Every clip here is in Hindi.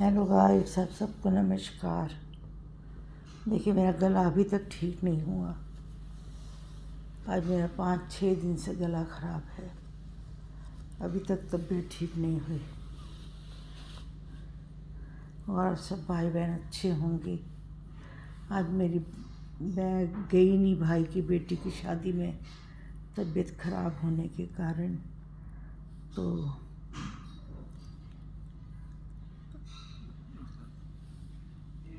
हेलो गाइस, सबको नमस्कार। देखिए, मेरा गला अभी तक ठीक नहीं हुआ। आज मेरा 5-6 दिन से गला ख़राब है। अभी तक तबीयत ठीक नहीं हुई। और सब भाई बहन अच्छे होंगे। आज मैं गई नहीं भाई की बेटी की शादी में, तबीयत ख़राब होने के कारण। तो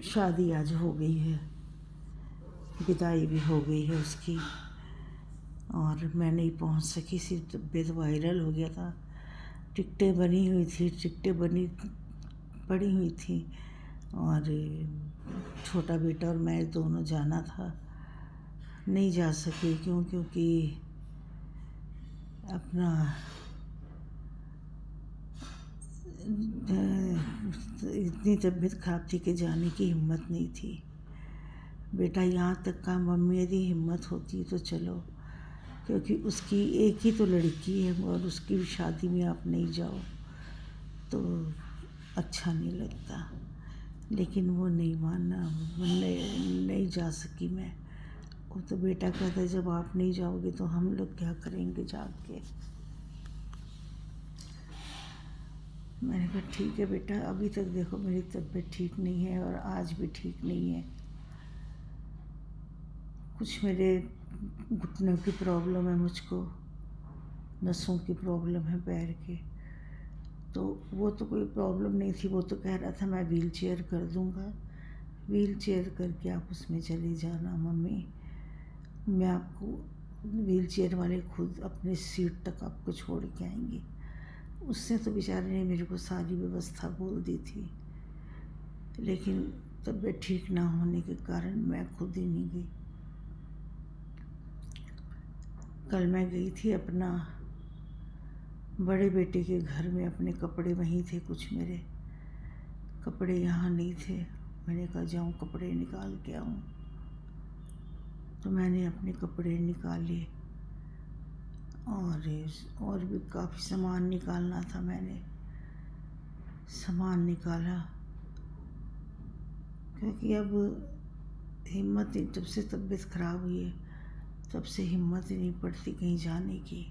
शादी आज हो गई है, विदाई भी हो गई है उसकी, और मैं नहीं पहुंच सकी। सिर्फ तबीयत वायरल हो गया था। टिकटें बनी हुई थी, पड़ी हुई थी, और छोटा बेटा और मैं दोनों जाना था। नहीं जा सके क्योंकि अपना इतनी तबीयत खराब थी कि जाने की हिम्मत नहीं थी। बेटा यहाँ तक कहा, मम्मी यदि हिम्मत होती तो चलो, क्योंकि उसकी एक ही तो लड़की है और उसकी शादी में आप नहीं जाओ तो अच्छा नहीं लगता। लेकिन वो नहीं माना, नहीं जा सकी मैं। वो तो बेटा कहता है, जब आप नहीं जाओगे तो हम लोग क्या करेंगे जाके। मैंने कहा ठीक है बेटा, अभी तक देखो मेरी तबीयत ठीक नहीं है और आज भी ठीक नहीं है। कुछ मेरे घुटनों की प्रॉब्लम है, मुझको नसों की प्रॉब्लम है पैर के। तो वो तो कोई प्रॉब्लम नहीं थी। वो तो कह रहा था मैं व्हील चेयर कर दूँगा, व्हील चेयर करके आप उसमें चले जाना मम्मी, मैं आपको व्हील चेयर वाले खुद अपने सीट तक आपको छोड़ के आएंगे। उसने तो बेचारे ने मेरे को सारी व्यवस्था बोल दी थी, लेकिन तबीयत ठीक ना होने के कारण मैं खुद ही नहीं गई। कल मैं गई थी अपना बड़े बेटे के घर में, अपने कपड़े वहीं थे, कुछ मेरे कपड़े यहाँ नहीं थे। मैंने कहा जाऊँ कपड़े निकाल के आऊँ, तो मैंने अपने कपड़े निकाले और भी काफ़ी सामान निकालना था। मैंने सामान निकाला क्योंकि अब हिम्मत ही, जब से तबीयत ख़राब हुई है तब से हिम्मत ही नहीं पड़ती कहीं जाने की।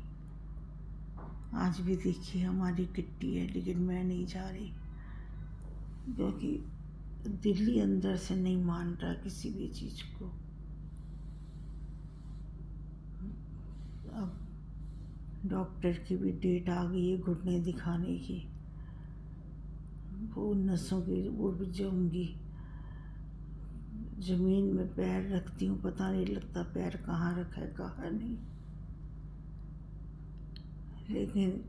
आज भी देखिए हमारी किट्टी है, लेकिन मैं नहीं जा रही क्योंकि दिल ही अंदर से नहीं मान रहा किसी भी चीज़ को। अब डॉक्टर की भी डेट आ गई है घुटने दिखाने की। वो नसों की वो भी जाऊँगी। ज़मीन में पैर रखती हूँ, पता नहीं लगता पैर कहाँ रखा है कहाँ नहीं। लेकिन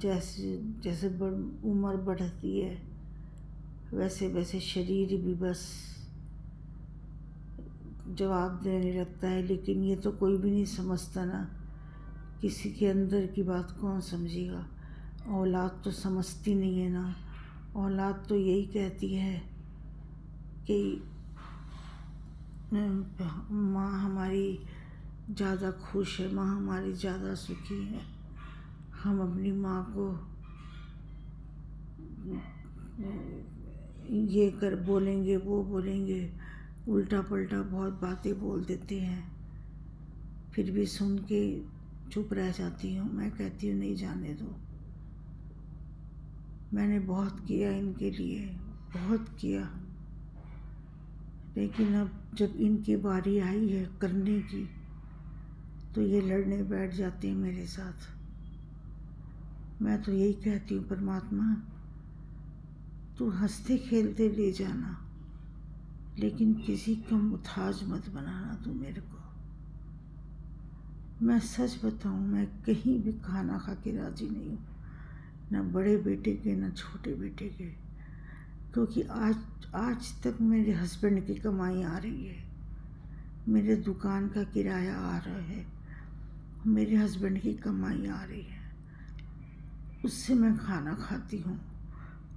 जैसे जैसे उम्र बढ़ती है वैसे वैसे शरीर भी बस जवाब देने लगता है। लेकिन ये तो कोई भी नहीं समझता ना, किसी के अंदर की बात कौन समझेगा। औलाद तो समझती नहीं है ना। औलाद तो यही कहती है कि माँ हमारी ज़्यादा खुश है, माँ हमारी ज़्यादा सुखी है। हम अपनी माँ को ये कर बोलेंगे, वो बोलेंगे, उल्टा पल्टा बहुत बातें बोल देते हैं, फिर भी सुन के चुप रह जाती हूँ। मैं कहती हूँ नहीं, जाने दो। मैंने बहुत किया इनके लिए, बहुत किया, लेकिन अब जब इनकी बारी आई है करने की तो ये लड़ने बैठ जाते हैं मेरे साथ। मैं तो यही कहती हूँ, परमात्मा तू हंसते खेलते ले जाना, लेकिन किसी का मुताज मत बनाना तू मेरे को। मैं सच बताऊँ, मैं कहीं भी खाना खा के राजी नहीं हूँ, ना बड़े बेटे के ना छोटे बेटे के, क्योंकि आज तक मेरे हस्बैंड की कमाई आ रही है, मेरे दुकान का किराया आ रहा है, मेरे हस्बैंड की कमाई आ रही है, उससे मैं खाना खाती हूँ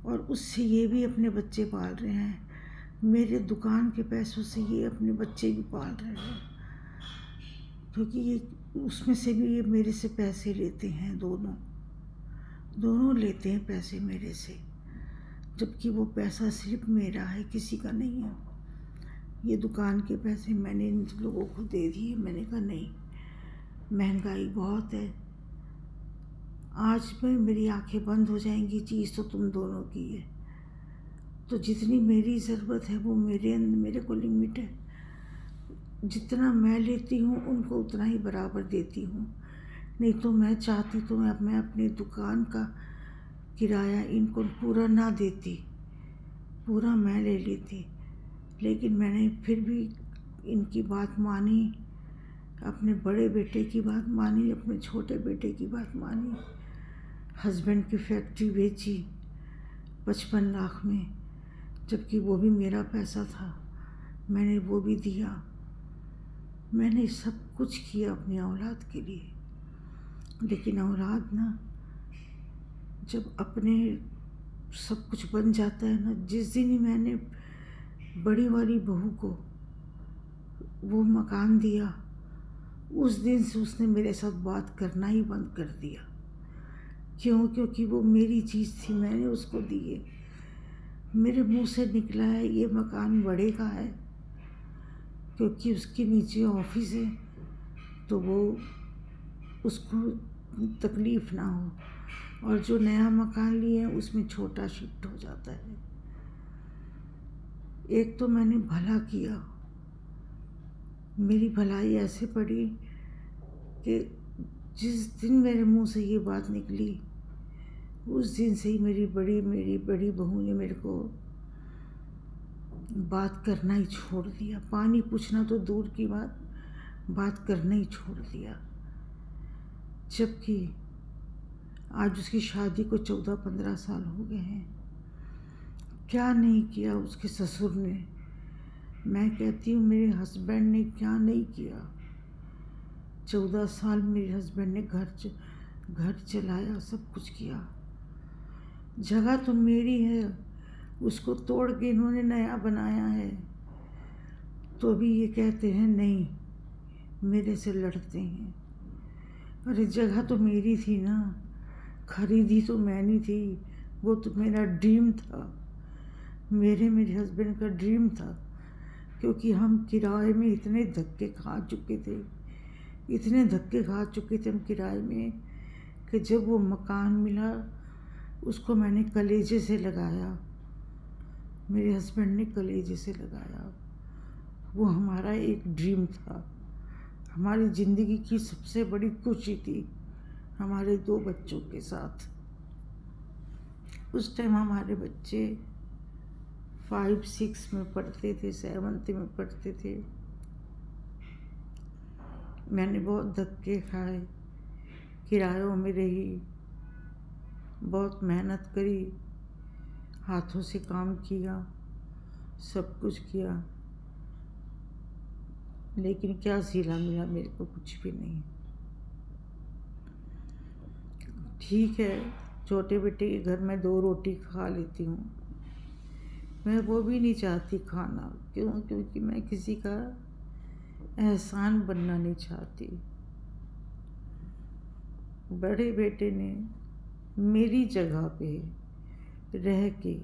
और उससे ये भी अपने बच्चे पाल रहे हैं। मेरे दुकान के पैसों से ये अपने बच्चे भी पाल रहे हैं, क्योंकि ये उसमें से भी ये मेरे से पैसे लेते हैं दोनों। दोनों लेते हैं पैसे मेरे से, जबकि वो पैसा सिर्फ मेरा है, किसी का नहीं है। ये दुकान के पैसे मैंने इन लोगों को दे दिए। मैंने कहा नहीं, महंगाई बहुत है, आज में मेरी आंखें बंद हो जाएंगी, चीज़ तो तुम दोनों की है, तो जितनी मेरी ज़रूरत है वो मेरे को लिमिट है। जितना मैं लेती हूँ उनको उतना ही बराबर देती हूँ। नहीं तो मैं चाहती तो मैं अपनी दुकान का किराया इनको पूरा ना देती, पूरा मैं ले लेती। लेकिन मैंने फिर भी इनकी बात मानी, अपने बड़े बेटे की बात मानी, अपने छोटे बेटे की बात मानी। हस्बैंड की फैक्ट्री बेची 55 लाख में, जबकि वो भी मेरा पैसा था, मैंने वो भी दिया। मैंने सब कुछ किया अपनी औलाद के लिए। लेकिन औलाद ना, जब अपने सब कुछ बन जाता है ना, जिस दिन ही मैंने बड़ी वाली बहू को वो मकान दिया, उस दिन से उसने मेरे साथ बात करना ही बंद कर दिया। क्यों? क्योंकि वो मेरी चीज़ थी, मैंने उसको दी है। मेरे मुंह से निकला है ये मकान बड़े का है, क्योंकि उसके नीचे ऑफिस है, तो वो उसको तकलीफ़ ना हो। और जो नया मकान लिए हैं उसमें छोटा शिफ्ट हो जाता है। एक तो मैंने भला किया, मेरी भलाई ऐसे पड़ी कि जिस दिन मेरे मुंह से ये बात निकली, उस दिन से ही मेरी बड़ी बहू ने मेरे को बात करना ही छोड़ दिया। पानी पूछना तो दूर की बात करना ही छोड़ दिया। जबकि आज उसकी शादी को 14-15 साल हो गए हैं। क्या नहीं किया उसके ससुर ने। मैं कहती हूँ मेरे हस्बैंड ने क्या नहीं किया। 14 साल मेरे हस्बैंड ने घर चलाया, सब कुछ किया। जगह तो मेरी है, उसको तोड़ के इन्होंने नया बनाया है, तो भी ये कहते हैं नहीं, मेरे से लड़ते हैं। अरे जगह तो मेरी थी ना, खरीदी तो मैंने थी, वो तो मेरा ड्रीम था, मेरे हस्बैंड का ड्रीम था। क्योंकि हम किराए में इतने धक्के खा चुके थे हम किराए में, कि जब वो मकान मिला उसको मैंने कलेजे से लगाया, मेरे हस्बैंड ने कलेजे से लगाया। वो हमारा एक ड्रीम था, हमारी ज़िंदगी की सबसे बड़ी खुशी थी, हमारे 2 बच्चों के साथ। उस टाइम हमारे बच्चे 5-6 में पढ़ते थे, 7th में पढ़ते थे। मैंने बहुत धक्के खाए, किरायों में रही, बहुत मेहनत करी, हाथों से काम किया, सब कुछ किया, लेकिन क्या सिला मिला मेरे को? कुछ भी नहीं। ठीक है, छोटे बेटे के घर में 2 रोटी खा लेती हूँ, मैं वो भी नहीं चाहती खाना। क्यों? क्योंकि मैं किसी का एहसान बनना नहीं चाहती। बड़े बेटे ने मेरी जगह पे रह के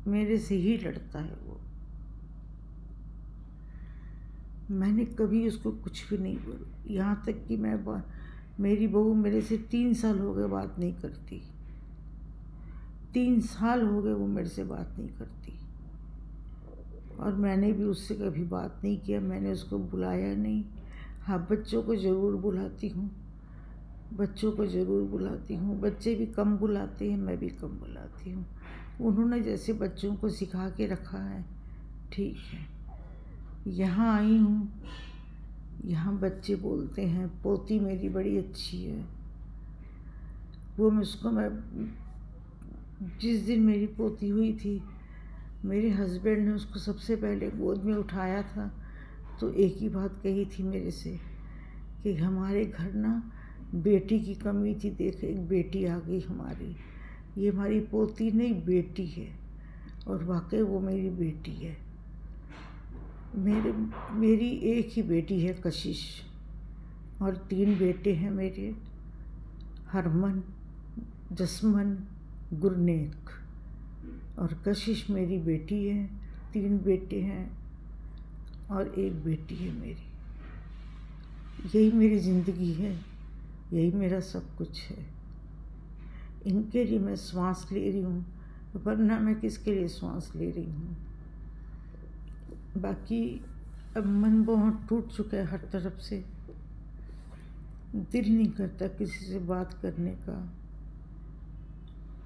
मेरे से ही लड़ता है वो। मैंने कभी उसको कुछ भी नहीं बोला, यहाँ तक कि मेरी बहू मेरे से 3 साल हो गए बात नहीं करती। 3 साल हो गए वो मेरे से बात नहीं करती, और मैंने भी उससे कभी बात नहीं किया, मैंने उसको बुलाया नहीं। हाँ, बच्चों को ज़रूर बुलाती हूँ, बच्चे भी कम बुलाते हैं, मैं भी कम बुलाती हूँ। उन्होंने जैसे बच्चों को सिखा के रखा है, ठीक है। यहाँ आई हूँ, यहाँ बच्चे बोलते हैं पोती मेरी बड़ी अच्छी है। मैं जिस दिन मेरी पोती हुई थी, मेरे हस्बैंड ने उसको सबसे पहले गोद में उठाया था, तो एक ही बात कही थी मेरे से कि हमारे घर ना बेटी की कमी थी, देख एक बेटी आ गई हमारी, ये हमारी पोती नहीं बेटी है। और वाकई वो मेरी बेटी है। मेरी एक ही बेटी है, कशिश, और 3 बेटे हैं मेरे, हरमन, जसमन, गुरनेक, और कशिश मेरी बेटी है। 3 बेटे हैं और 1 बेटी है मेरी। यही मेरी ज़िंदगी है, यही मेरा सब कुछ है। इनके लिए मैं श्वास ले रही हूँ, वरना मैं किसके लिए श्वास ले रही हूँ। बाकी अब मन बहुत टूट चुका है हर तरफ से, दिल नहीं करता किसी से बात करने का,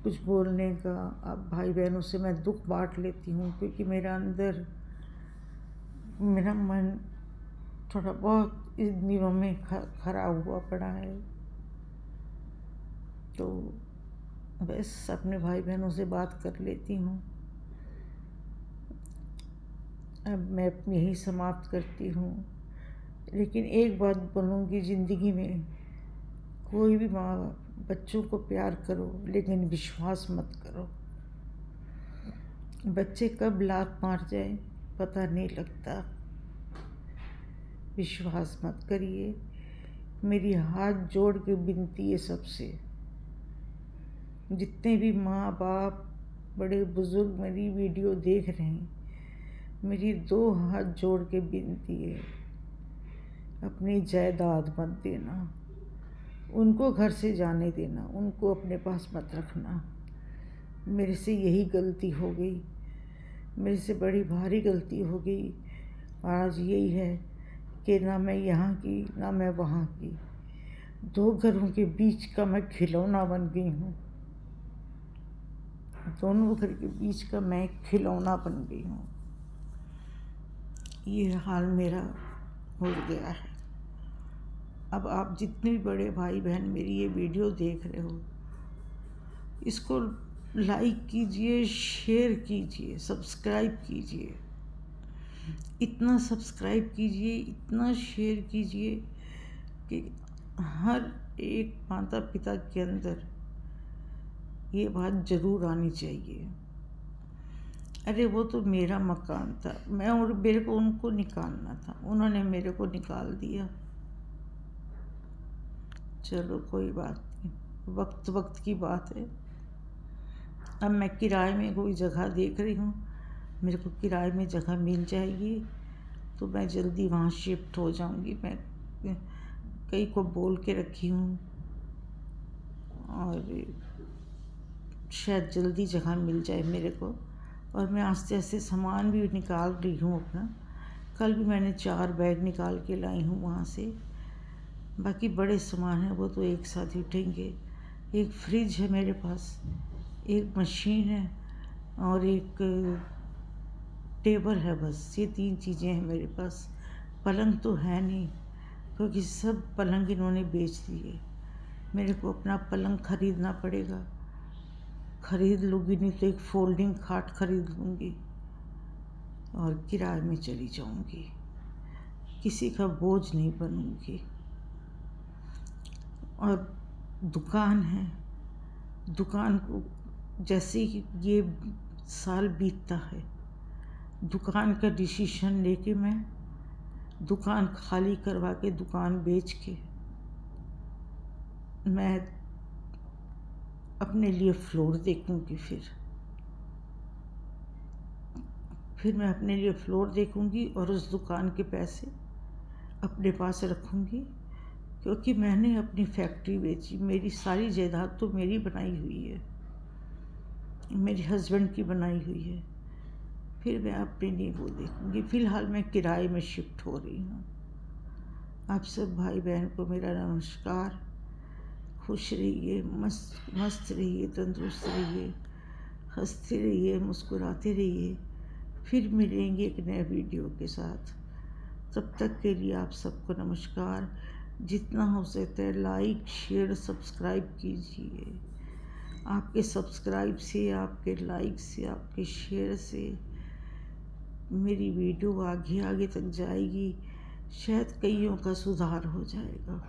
कुछ बोलने का। अब भाई बहनों से मैं दुख बांट लेती हूँ, क्योंकि मेरा अंदर मेरा मन थोड़ा बहुत इन दिनों में खराब हुआ पड़ा है। तो बस अपने भाई बहनों से बात कर लेती हूँ। अब मैं यही समाप्त करती हूँ, लेकिन एक बात बोलूँगी, ज़िंदगी में कोई भी माँ बाप बच्चों को प्यार करो, लेकिन विश्वास मत करो। बच्चे कब लात मार जाए पता नहीं लगता। विश्वास मत करिए। मेरी हाथ जोड़ के विनती है सबसे, जितने भी माँ बाप बड़े बुजुर्ग मेरी वीडियो देख रहे हैं, मेरी 2 हाथ जोड़ के विनती है, अपनी जायदाद मत देना, उनको घर से जाने देना, उनको अपने पास मत रखना। मेरे से यही गलती हो गई, मेरे से बड़ी भारी गलती हो गई। आज यही है कि ना मैं यहाँ की ना मैं वहाँ की, 2 घरों के बीच का मैं खिलौना बन गई हूँ। दोनों घर के बीच का मैं खिलौना बन गई हूँ। ये हाल मेरा हो गया है। अब आप जितने भी बड़े भाई बहन मेरी ये वीडियो देख रहे हो, इसको लाइक कीजिए, शेयर कीजिए, सब्सक्राइब कीजिए। इतना सब्सक्राइब कीजिए, इतना शेयर कीजिए कि हर एक माता पिता के अंदर ये बात ज़रूर आनी चाहिए। अरे वो तो मेरा मकान था, मैं और मेरे को उनको निकालना था, उन्होंने मेरे को निकाल दिया। चलो कोई बात नहीं, वक्त वक्त की बात है। अब मैं किराए में कोई जगह देख रही हूँ, मेरे को किराए में जगह मिल जाएगी तो मैं जल्दी वहाँ शिफ्ट हो जाऊँगी। मैं कई को बोल के रखी हूँ और शायद जल्दी जगह मिल जाए मेरे को। और मैं आस्ते आस्ते सामान भी निकाल रही हूँ अपना। कल भी मैंने 4 बैग निकाल के लाई हूँ वहाँ से। बाकी बड़े सामान हैं वो तो एक साथ ही उठेंगे। एक फ्रिज है मेरे पास, एक मशीन है और एक टेबल है, बस ये 3 चीज़ें हैं मेरे पास। पलंग तो है नहीं, क्योंकि सब पलंग इन्होंने बेच दिए। मेरे को अपना पलंग खरीदना पड़ेगा। खरीद लूँगी नहीं तो एक फोल्डिंग खाट खरीद लूँगी और किराए में चली जाऊँगी, किसी का बोझ नहीं बनूँगी। और दुकान है, दुकान को जैसे ही ये साल बीतता है, दुकान का डिसीजन लेके मैं दुकान खाली करवा के दुकान बेच के मैं अपने लिए फ्लोर देखूंगी। फिर मैं अपने लिए फ्लोर देखूंगी और उस दुकान के पैसे अपने पास रखूंगी, क्योंकि मैंने अपनी फैक्ट्री बेची। मेरी सारी जायदाद तो मेरी बनाई हुई है, मेरे हस्बैंड की बनाई हुई है। फिर मैं अपने लिए वो देखूंगी। फ़िलहाल मैं किराए में शिफ्ट हो रही हूँ। आप सब भाई बहन को मेरा नमस्कार। खुश रहिए, मस्त रहिए, तंदुरुस्त रहिए, हंसते रहिए, मुस्कुराते रहिए। फिर मिलेंगे एक नए वीडियो के साथ। तब तक के लिए आप सबको नमस्कार। जितना हो सकता है लाइक, शेयर, सब्सक्राइब कीजिए। आपके सब्सक्राइब से, आपके लाइक से, आपके शेयर से मेरी वीडियो आगे आगे तक जाएगी। शायद कईयों का सुधार हो जाएगा।